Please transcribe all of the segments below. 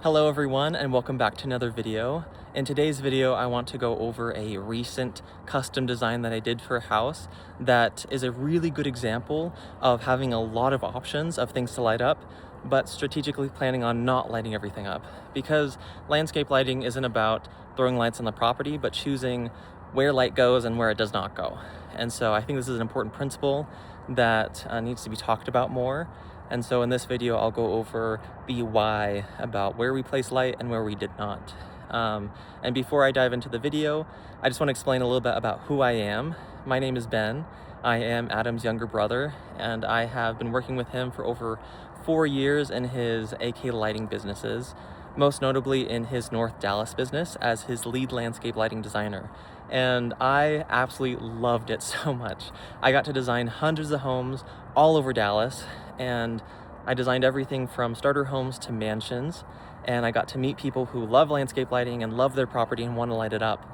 Hello everyone and welcome back to another video. In today's video I want to go over a recent custom design that I did for a house that is a really good example of having a lot of options of things to light up, but strategically planning on not lighting everything up. Because landscape lighting isn't about throwing lights on the property, but choosing where light goes and where it does not go. And so I think this is an important principle that needs to be talked about more. And so in this video, I'll go over the why about where we place light and where we did not. And before I dive into the video, I just want to explain a little bit about who I am. My name is Ben. I am Adam's younger brother, and I have been working with him for over 4 years in his AK lighting businesses, most notably in his North Dallas business as his lead landscape lighting designer. And I absolutely loved it so much. I got to design hundreds of homes all over Dallas, and I designed everything from starter homes to mansions, and I got to meet people who love landscape lighting and love their property and want to light it up.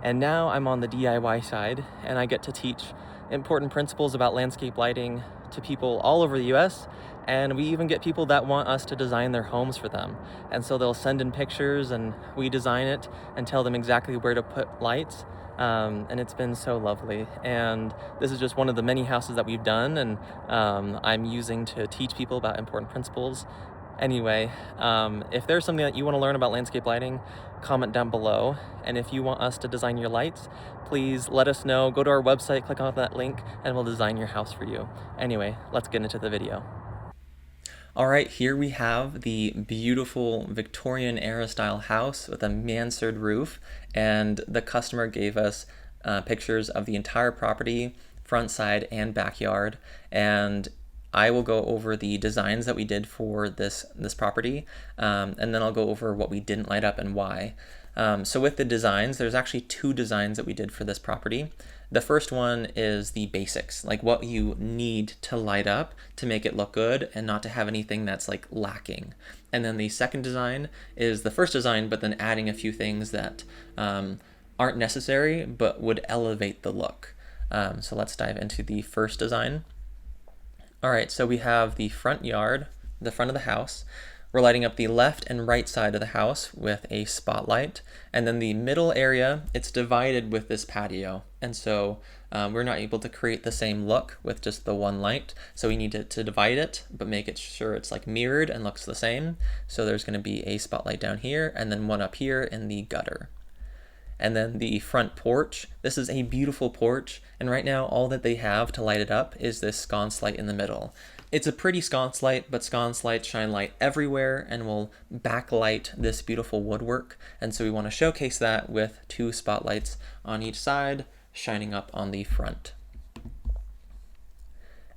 And now I'm on the DIY side, and I get to teach important principles about landscape lighting to people all over the US, and we even get people that want us to design their homes for them. And so they'll send in pictures and we design it and tell them exactly where to put lights. And it's been so lovely. And this is just one of the many houses that we've done, and I'm using to teach people about important principles. Anyway, if there's something that you want to learn about landscape lighting, comment down below. And if you want us to design your lights, please let us know. Go to our website, click on that link, and we'll design your house for you. Anyway, let's get into the video. All right, here we have the beautiful Victorian era style house with a mansard roof, and the customer gave us pictures of the entire property, front, side, and backyard. And I will go over the designs that we did for this property, and then I'll go over what we didn't light up and why. So with the designs, there's actually 2 designs that we did for this property. The first one is the basics, like what you need to light up to make it look good and not to have anything that's like lacking. And then the second design is the first design, but then adding a few things that aren't necessary but would elevate the look. So let's dive into the first design. All right, so we have the front yard, the front of the house. We're lighting up the left and right side of the house with a spotlight. And then the middle area, it's divided with this patio. And so we're not able to create the same look with just the one light. So we need to divide it, but make it sure it's like mirrored and looks the same. So there's gonna be a spotlight down here and then one up here in the gutter. And then the front porch, this is a beautiful porch, and right now all that they have to light it up is this sconce light in the middle. It's a pretty sconce light, but sconce lights shine light everywhere and will backlight this beautiful woodwork, and so we want to showcase that with 2 spotlights on each side, shining up on the front.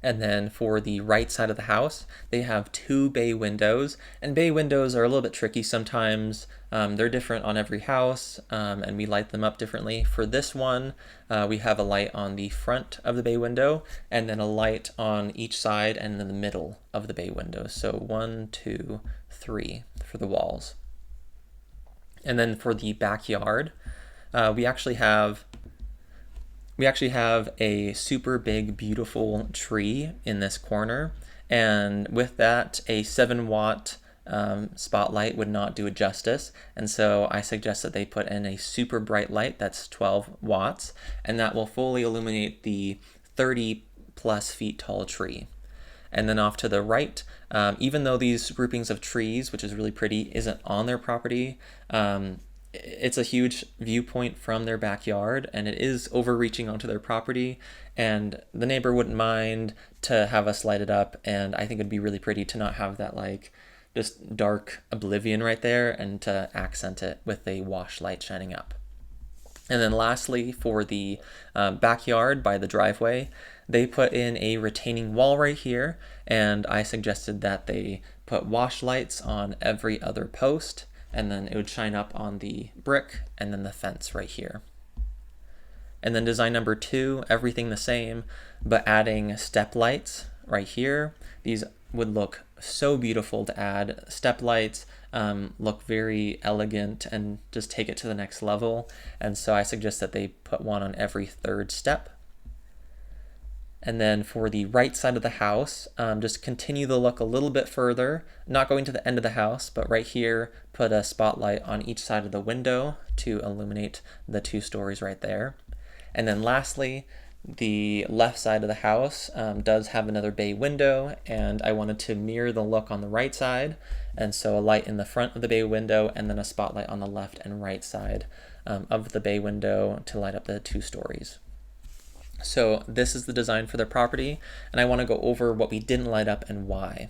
And then for the right side of the house, they have 2 bay windows, and bay windows are a little bit tricky sometimes. They're different on every house, and we light them up differently. For this one, we have a light on the front of the bay window, and then a light on each side and in the middle of the bay window. So 1, 2, 3 for the walls. And then for the backyard, we actually have a super big, beautiful tree in this corner, and with that, a 7-watt spotlight would not do it justice, and so I suggest that they put in a super bright light that's 12 watts, and that will fully illuminate the 30+ feet tall tree. And then off to the right, even though these groupings of trees, which is really pretty, isn't on their property, it's a huge viewpoint from their backyard, and it is overreaching onto their property, and the neighbor wouldn't mind to have us light it up, and I think it'd be really pretty to not have that like just dark oblivion right there, and to accent it with a wash light shining up. And then lastly, for the backyard by the driveway, they put in a retaining wall right here, and I suggested that they put wash lights on every other post, and then it would shine up on the brick and then the fence right here. And then design number 2, everything the same, but adding step lights right here. These would look so beautiful to add step lights, look very elegant and just take it to the next level. And so I suggest that they put one on every 3rd step. And then for the right side of the house, just continue the look a little bit further, not going to the end of the house, but right here, put a spotlight on each side of the window to illuminate the 2 stories right there. And then lastly, the left side of the house does have another bay window, and I wanted to mirror the look on the right side, and so a light in the front of the bay window and then a spotlight on the left and right side of the bay window to light up the 2 stories. So this is the design for the property, and I want to go over what we didn't light up and why.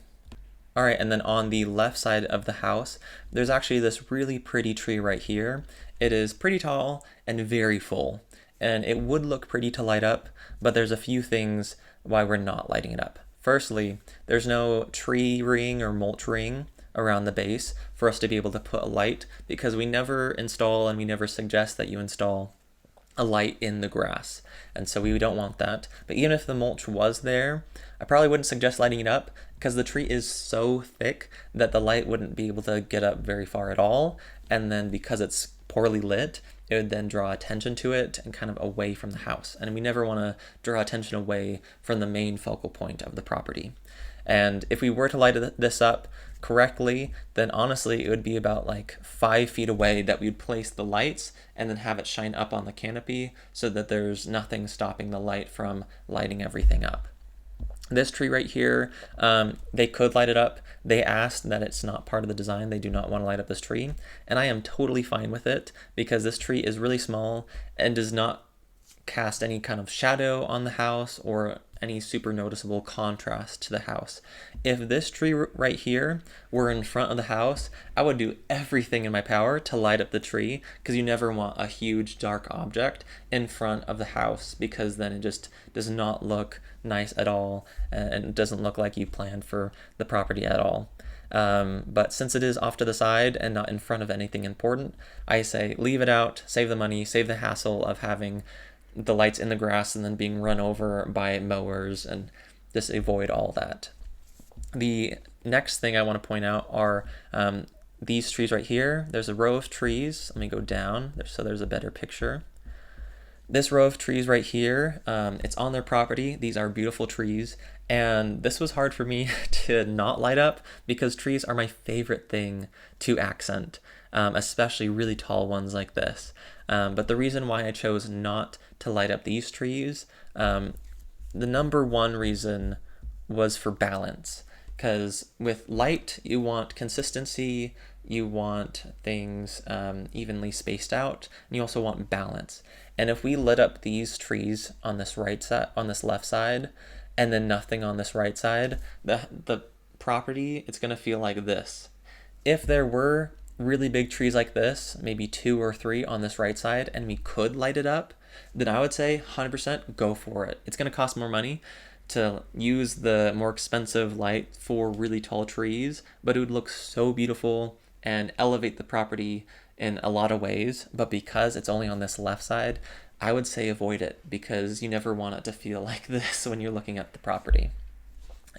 All right, and then on the left side of the house, there's actually this really pretty tree right here. It is pretty tall and very full, and it would look pretty to light up, but there's a few things why we're not lighting it up. Firstly, there's no tree ring or mulch ring around the base for us to be able to put a light, because we never install and we never suggest that you install a light in the grass, and so we don't want that. But even if the mulch was there, I probably wouldn't suggest lighting it up, because the tree is so thick that the light wouldn't be able to get up very far at all, and then because it's poorly lit, it would then draw attention to it and kind of away from the house, and we never want to draw attention away from the main focal point of the property. And if we were to light this up correctly, then honestly it would be about like 5 feet away that we'd place the lights and then have it shine up on the canopy so that there's nothing stopping the light from lighting everything up. This tree right here, they could light it up. They asked that it's not part of the design. They do not want to light up this tree, and I am totally fine with it, because this tree is really small and does not cast any kind of shadow on the house or any super noticeable contrast to the house. If this tree right here were in front of the house, I would do everything in my power to light up the tree, because you never want a huge dark object in front of the house, because then it just does not look nice at all, and it doesn't look like you planned for the property at all. But since it is off to the side and not in front of anything important, I say leave it out, save the money, save the hassle of having the lights in the grass and then being run over by mowers, and just avoid all that. The next thing I want to point out are these trees right here. There's a row of trees. Let me go down so there's a better picture. This row of trees right here, it's on their property. These are beautiful trees, and this was hard for me to not light up, because trees are my favorite thing to accent, especially really tall ones like this. But the reason why I chose not to light up these trees, the number one reason was for balance, because with light you want consistency, you want things evenly spaced out, and you also want balance. And if we lit up these trees on this right side, on this left side, and then nothing on this right side, the property, it's gonna feel like this. If there were really big trees like this, maybe 2 or 3 on this right side, and we could light it up, then I would say 100% go for it. It's going to cost more money to use the more expensive light for really tall trees, but it would look so beautiful and elevate the property in a lot of ways. But because it's only on this left side, I would say avoid it, because you never want it to feel like this when you're looking at the property.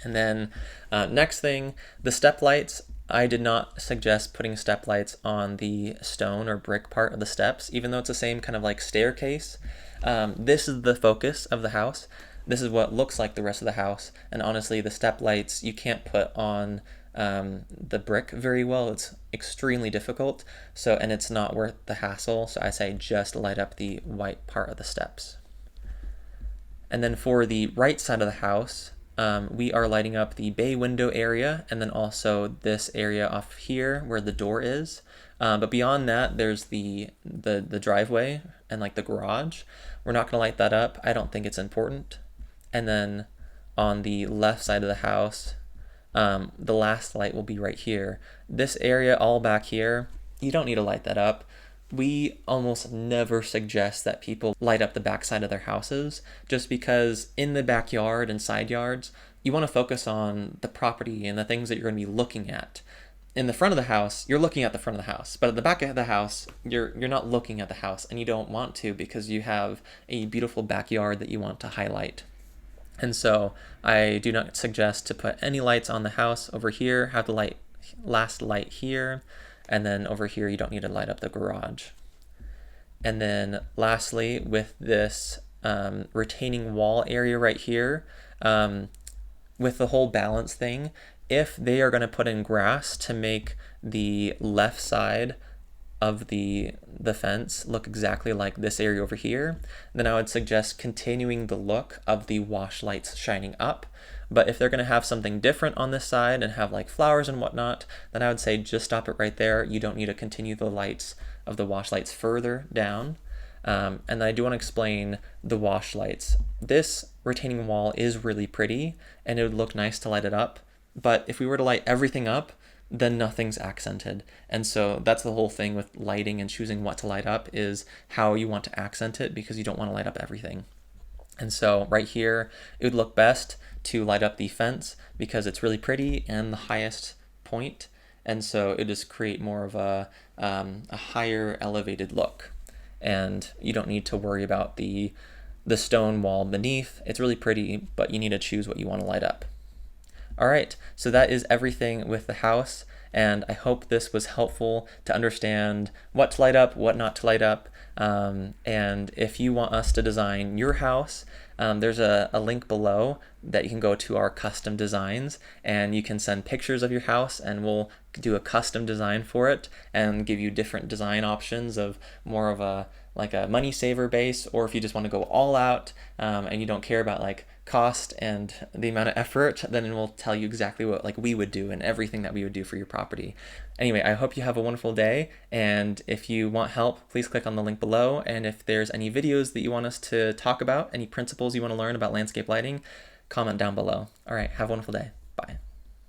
And then next thing, the step lights. I did not suggest putting step lights on the stone or brick part of the steps, even though it's the same kind of like staircase. This is the focus of the house. This is what looks like the rest of the house. And honestly, the step lights you can't put on the brick very well. It's extremely difficult. So, and it's not worth the hassle. So I say just light up the white part of the steps. And then for the right side of the house, we are lighting up the bay window area, and then also this area off here where the door is. But beyond that, there's the driveway and like the garage. We're not going to light that up. I don't think it's important. And then on the left side of the house, the last light will be right here. This area all back here, you don't need to light that up. We almost never suggest that people light up the backside of their houses, just because in the backyard and side yards, you want to focus on the property and the things that you're going to be looking at. In the front of the house, you're looking at the front of the house, but at the back of the house, you're not looking at the house, and you don't want to, because you have a beautiful backyard that you want to highlight. And so I do not suggest to put any lights on the house. Over here, have the last light here. And then over here, you don't need to light up the garage. And then lastly, with this retaining wall area right here, with the whole balance thing, if they are going to put in grass to make the left side of the fence look exactly like this area over here, then I would suggest continuing the look of the wash lights shining up. But if they're going to have something different on this side and have like flowers and whatnot, then I would say just stop it right there. You don't need to continue the lights of the wash lights further down. And I do want to explain the wash lights. This retaining wall is really pretty and it would look nice to light it up. But if we were to light everything up, then nothing's accented. And so that's the whole thing with lighting and choosing what to light up, is how you want to accent it, because you don't want to light up everything. And so right here, it would look best to light up the fence because it's really pretty and the highest point. And so it just create more of a higher elevated look. And you don't need to worry about the stone wall beneath. It's really pretty, but you need to choose what you want to light up. All right, so that is everything with the house, and I hope this was helpful to understand what to light up, what not to light up. And if you want us to design your house, there's a link below that you can go to our custom designs, and you can send pictures of your house and we'll do a custom design for it and give you different design options of more of a money saver base, or if you just want to go all out and you don't care about like cost and the amount of effort, then we'll tell you exactly what like we would do and everything that we would do for your property. Anyway, I hope you have a wonderful day, and if you want help, please click on the link below. And if there's any videos that you want us to talk about, any principles you want to learn about landscape lighting, comment down below. All right, have a wonderful day. Bye.